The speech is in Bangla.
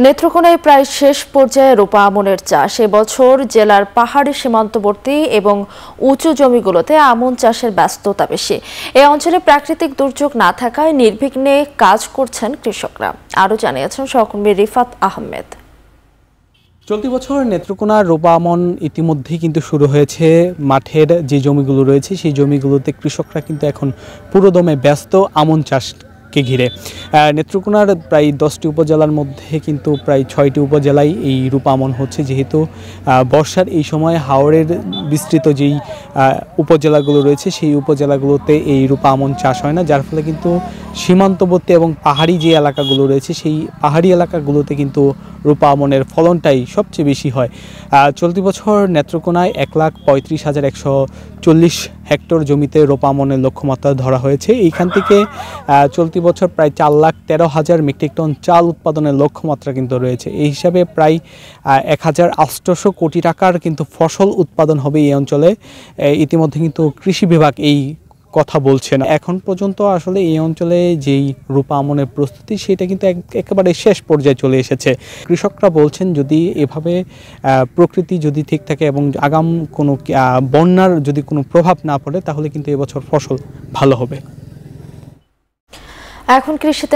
নেত্রকোনায় প্রায় শেষ পর্যায়ে রূপা আমনের চাষ। এবছর জেলার পাহাড়ি সীমান্তবর্তী এবং উঁচু জমিগুলোতে আমন চাষের ব্যস্ততা বেশি। এই অঞ্চলে প্রাকৃতিক দুর্যোগ না থাকায় নির্বিঘ্নে কাজ করছেন কৃষকরা। আরও জানিয়েছেন সহকর্মী রিফাত আহমেদ। চলতি বছর নেত্রকোনার রূপা আমন ইতিমধ্যেই কিন্তু শুরু হয়েছে। মাঠের যে জমিগুলো রয়েছে সেই জমিগুলোতে কৃষকরা কিন্তু এখন পুরোদমে ব্যস্ত আমন চাষকে ঘিরে। নেত্রকোনার প্রায় 10টি উপজেলার মধ্যে কিন্তু প্রায় 6টি উপজেলায় এই রূপা আমন হচ্ছে, যেহেতু বর্ষার এই সময় হাওরের বিস্তৃত যেই উপজেলাগুলো রয়েছে সেই উপজেলাগুলোতে এই রূপা আমন চাষ হয় না, যার ফলে কিন্তু সীমান্তবর্তী এবং পাহাড়ি যে এলাকাগুলো রয়েছে সেই পাহাড়ি এলাকাগুলোতে কিন্তু রূপা আমনের ফলনটাই সবচেয়ে বেশি হয়। চলতি বছর নেত্রকোনায় 1,35,140 হেক্টর জমিতে রূপা আমনের লক্ষ্যমাত্রা ধরা হয়েছে। এইখান থেকে চলতি বছর প্রায় 4,13,000 মেট্রিক টন চাল উৎপাদনের লক্ষ্যমাত্রা কিন্তু রয়েছে। এই হিসাবে প্রায় 1,800 কোটি টাকার কিন্তু ফসল উৎপাদন হবে এই অঞ্চলে। ইতিমধ্যে কিন্তু কৃষি বিভাগ এই কথা বলছেন। এখন পর্যন্ত আসলে এই অঞ্চলে যেই রূপা আমনের প্রস্তুতি সেটা কিন্তু একেবারে শেষ পর্যায়ে চলে এসেছে। কৃষকরা বলছেন যদি এভাবে প্রকৃতি যদি ঠিক থাকে এবং আগাম কোনো বন্যার যদি কোনো প্রভাব না পড়ে তাহলে কিন্তু এবছর ফসল ভালো হবে। এখন কৃষিতে